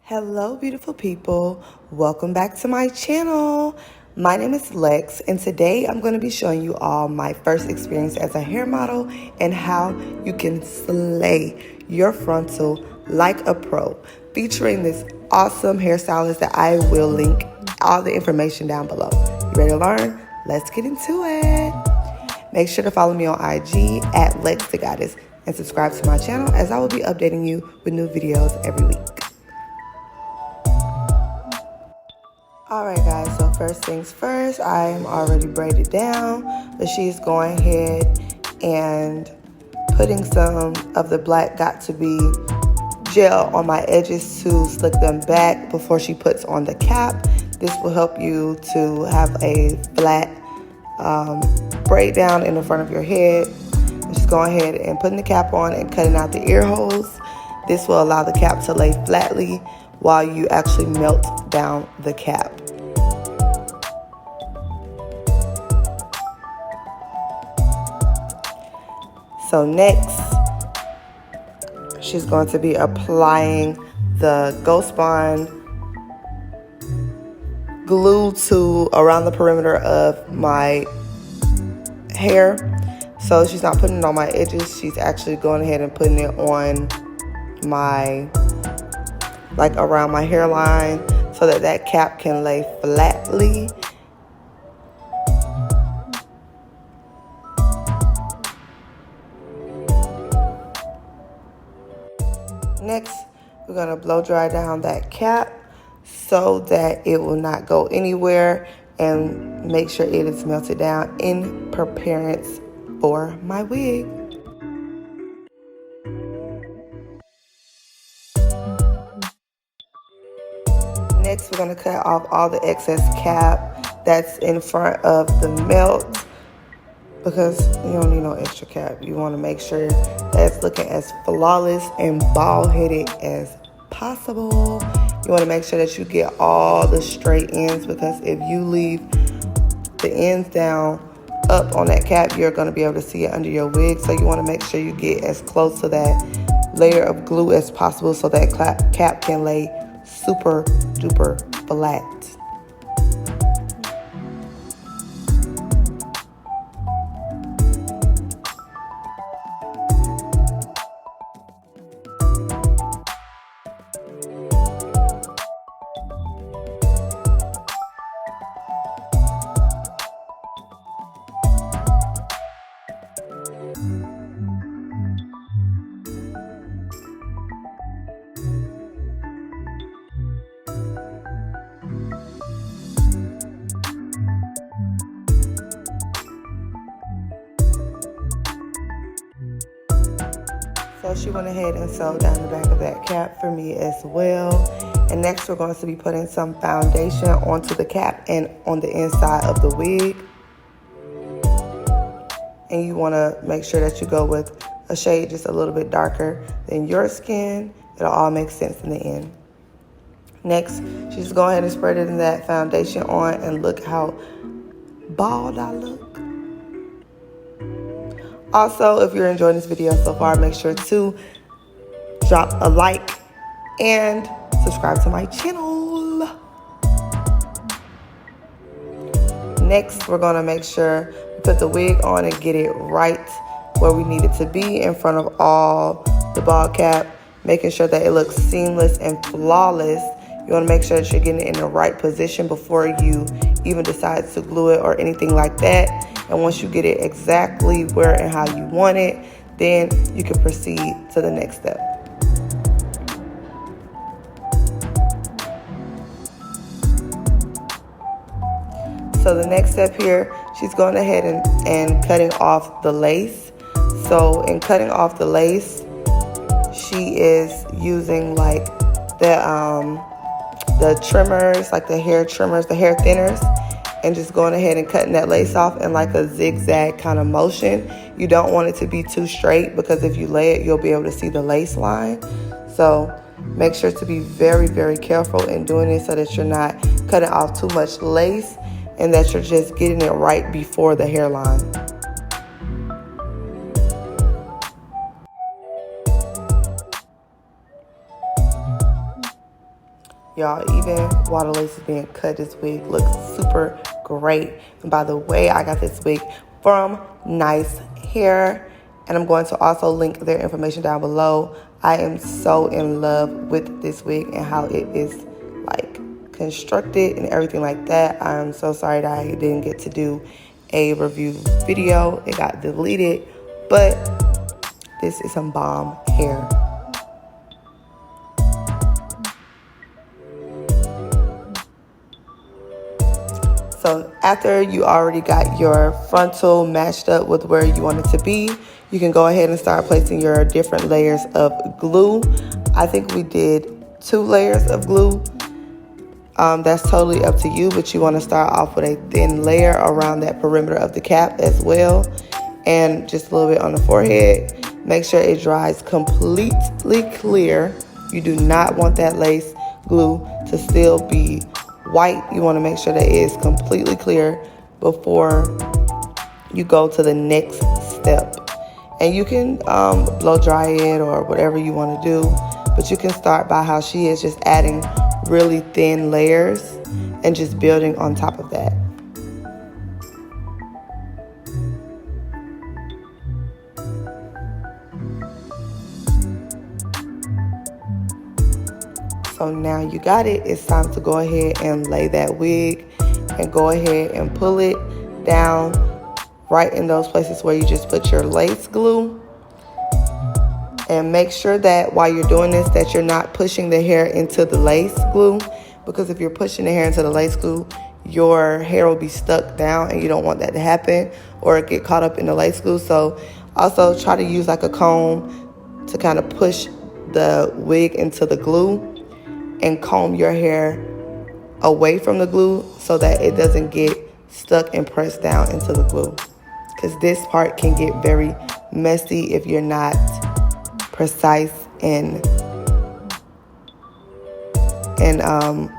Hello, beautiful people. Welcome back to my channel. My name is Lex, and today I'm going to be showing you all my first experience as a hair model and how you can slay your frontal like a pro, featuring this awesome hairstylist that I will link all the information down below. You ready to learn? Let's get into it. Make sure to follow me on IG at lextheegoddess and subscribe to my channel, as I will be updating you with new videos every week. Alright guys, so first things first, I am already braided down, but she's going ahead and putting some of the black Got2Be gel on my edges to slick them back before she puts on the cap. This will help you to have a flat braid down in the front of your head. Just going ahead and putting the cap on and cutting out the ear holes. This will allow the cap to lay flatly while you actually melt down the cap. So next, she's going to be applying the GhostBond glue to around the perimeter of my hair. So she's not putting it on my edges, she's actually going ahead and putting it on my, like around my hairline, so that that cap can lay flatly. Next, we're going to blow dry down that cap so that it will not go anywhere, and make sure it is melted down in preparedness for my wig. Next, we're going to cut off all the excess cap that's in front of the melt, because you don't need no extra cap. You want to make sure that it's looking as flawless and bald-headed as possible. You want to make sure that you get all the straight ends, because if you leave the ends down up on that cap, you're going to be able to see it under your wig. So you want to make sure you get as close to that layer of glue as possible so that cap can lay super duper flat. So she went ahead and sewed down the back of that cap for me as well. And next we're going to be putting some foundation onto the cap and on the inside of the wig. And you want to make sure that you go with a shade just a little bit darker than your skin. It'll all make sense in the end. Next, she's going ahead and spreading that foundation on, and look how bald I look. Also, if you're enjoying this video so far, make sure to drop a like and subscribe to my channel. Next, we're going to make sure we put the wig on and get it right where we need it to be in front of all the bald cap, making sure that it looks seamless and flawless. You want to make sure that you're getting it in the right position before you even decide to glue it or anything like that. And once you get it exactly where and how you want it, then you can proceed to the next step. So the next step here, she's going ahead and cutting off the lace. So in cutting off the lace, she is using like the trimmers, like the hair trimmers, the hair thinners, and just going ahead and cutting that lace off in like a zigzag kind of motion. You don't want it to be too straight, because if you lay it, you'll be able to see the lace line. So make sure to be very, very careful in doing it so that you're not cutting off too much lace and that you're just getting it right before the hairline. Y'all, even while the lace is being cut, this wig looks super great. And by the way, I got this wig from Nice Hair, and I'm going to also link their information down below. I am so in love with this wig and how it is like constructed and everything like that. I'm so sorry that I didn't get to do a review video. It got deleted, but this is some bomb hair. So after you already got your frontal matched up with where you want it to be, you can go ahead and start placing your different layers of glue. I think we did 2 layers of glue. That's totally up to you, but you want to start off with a thin layer around that perimeter of the cap as well, and just a little bit on the forehead. Make sure it dries completely clear. You do not want that lace glue to still be white. You want to make sure that it is completely clear before you go to the next step. And you can blow dry it or whatever you want to do, but you can start by how she is, just adding really thin layers and just building on top of that. So now you got it. It's time to go ahead and lay that wig and go ahead and pull it down right in those places where you just put your lace glue. And make sure that while you're doing this, that you're not pushing the hair into the lace glue, because if you're pushing the hair into the lace glue, your hair will be stuck down and you don't want that to happen or get caught up in the lace glue. So also try to use like a comb to kind of push the wig into the glue and comb your hair away from the glue so that it doesn't get stuck and pressed down into the glue, because this part can get very messy if you're not precise and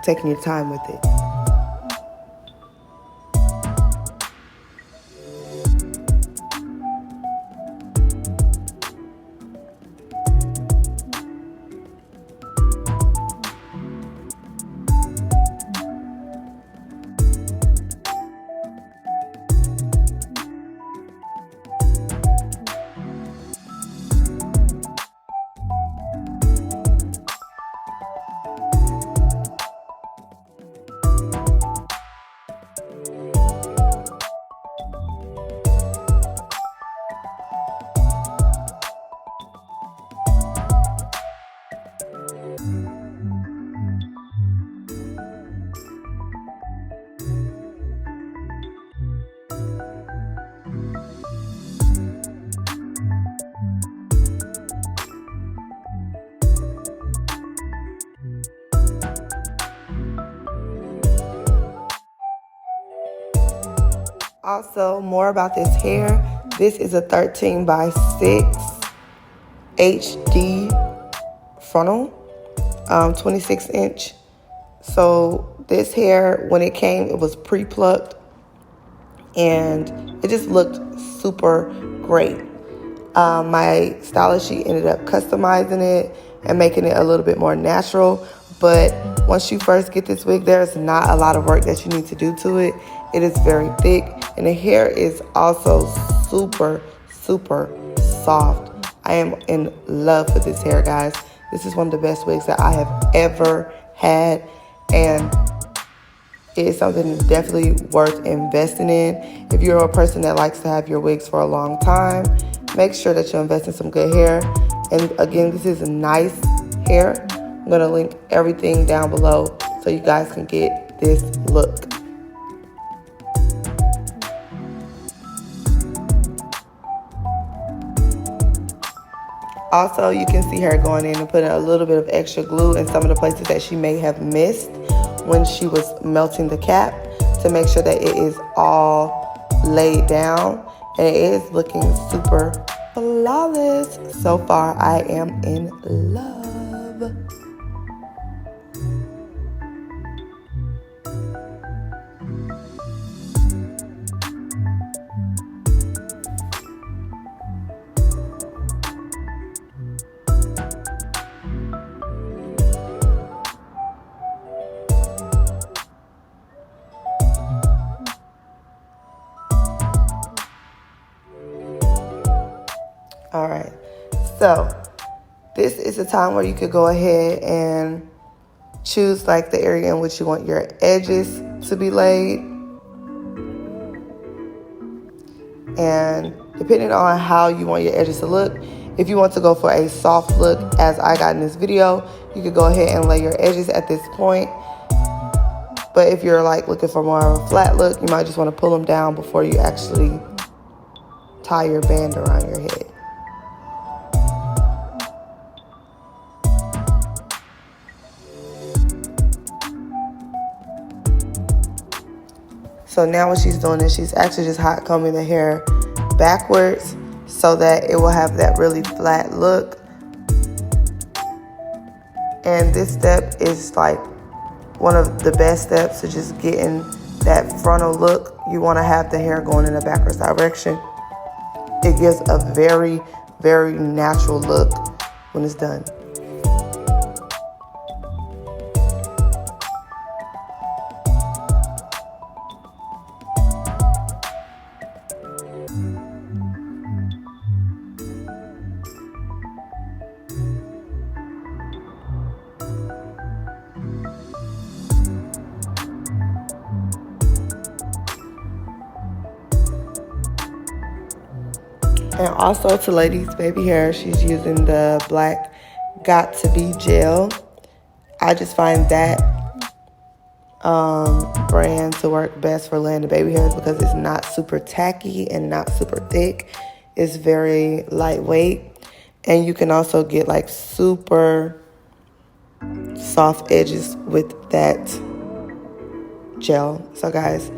taking your time with it. Also, more about this hair. This is a 13 by 6 HD frontal, 26 inch. So this hair, when it came, it was pre-plucked and it just looked super great. My stylist, she ended up customizing it and making it a little bit more natural. But once you first get this wig, there's not a lot of work that you need to do to it. It is very thick, and the hair is also super, super soft. I am in love with this hair, guys. This is one of the best wigs that I have ever had, and it is something definitely worth investing in. If you're a person that likes to have your wigs for a long time, make sure that you invest in some good hair. And again, this is Nice Hair. I'm going to link everything down below so you guys can get this look. Also, you can see her going in and putting a little bit of extra glue in some of the places that she may have missed when she was melting the cap, to make sure that it is all laid down, and it is looking super flawless. So far, I am in love. All right, so this is a time where you could go ahead and choose like the area in which you want your edges to be laid. And depending on how you want your edges to look, if you want to go for a soft look as I got in this video, you could go ahead and lay your edges at this point. But if you're like looking for more of a flat look, you might just want to pull them down before you actually tie your band around your head. So now what she's doing is she's actually just hot combing the hair backwards so that it will have that really flat look. And this step is like one of the best steps to just getting that frontal look. You want to have the hair going in a backwards direction. It gives a very, very natural look when it's done. And also to ladies' baby hair, she's using the black Got2Be Gel. I just find that brand to work best for laying the baby hairs because it's not super tacky and not super thick. It's very lightweight. And you can also get like super soft edges with that gel. So guys,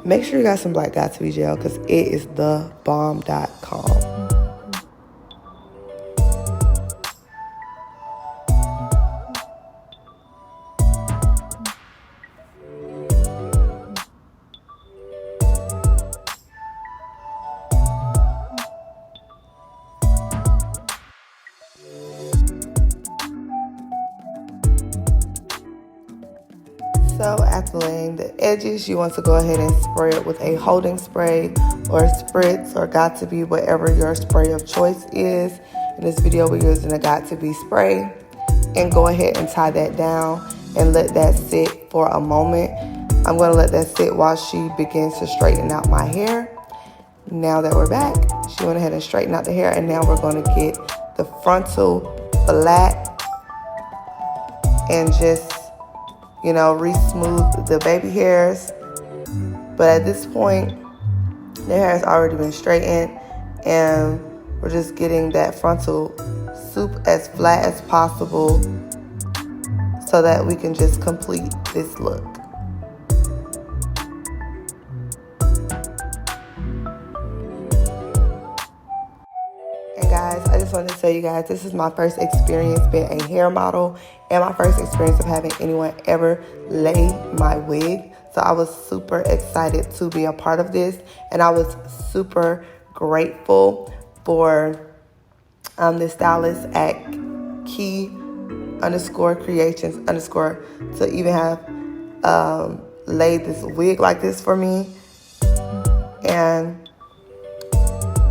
make sure you got some black Got2Be Gel because it is the bomb.com. So after laying the edges, you want to go ahead and spray it with a holding spray or spritz or Got2Be, whatever your spray of choice is. In this video, we're using a Got2Be spray. And go ahead and tie that down and let that sit for a moment. I'm going to let that sit while she begins to straighten out my hair. Now that we're back, she went ahead and straightened out the hair, and now we're going to get the frontal flat and just, you know, re-smooth the baby hairs. But at this point, the hair has already been straightened, and we're just getting that frontal soup as flat as possible so that we can just complete this look. And guys, I just wanted to tell you guys, this is my first experience being a hair model and my first experience of having anyone ever lay my wig. So I was super excited to be a part of this, and I was super grateful for the stylist at key_creations_ to even have laid this wig like this for me. And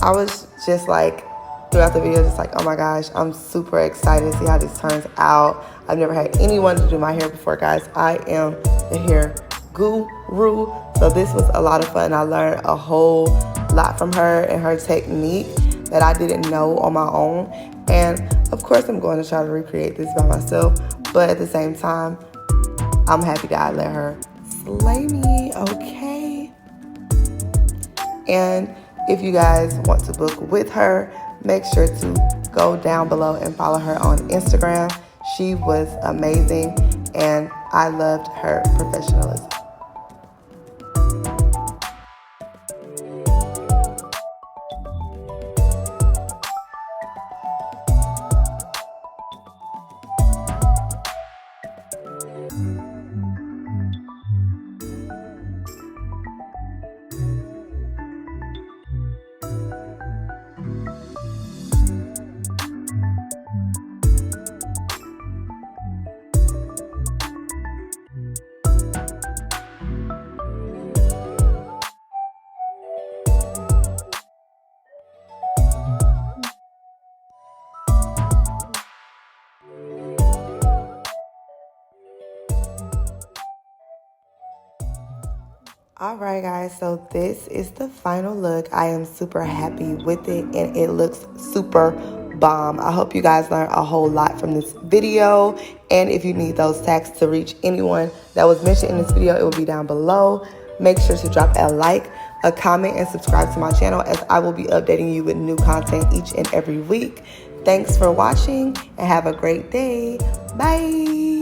I was just like, throughout the video, just like, oh my gosh, I'm super excited to see how this turns out. I've never had anyone to do my hair before, guys. I am the hair guru. So this was a lot of fun. I learned a whole lot from her and her technique that I didn't know on my own. And of course, I'm going to try to recreate this by myself. But at the same time, I'm happy that I let her slay me, okay? And if you guys want to book with her, make sure to go down below and follow her on Instagram. She was amazing, and I loved her professionalism. All right, guys, so this is the final look. I am super happy with it, and it looks super bomb. I hope you guys learned a whole lot from this video, and if you need those tags to reach anyone that was mentioned in this video, it will be down below. Make sure to drop a like, a comment, and subscribe to my channel, as I will be updating you with new content each and every week. Thanks for watching, and have a great day. Bye.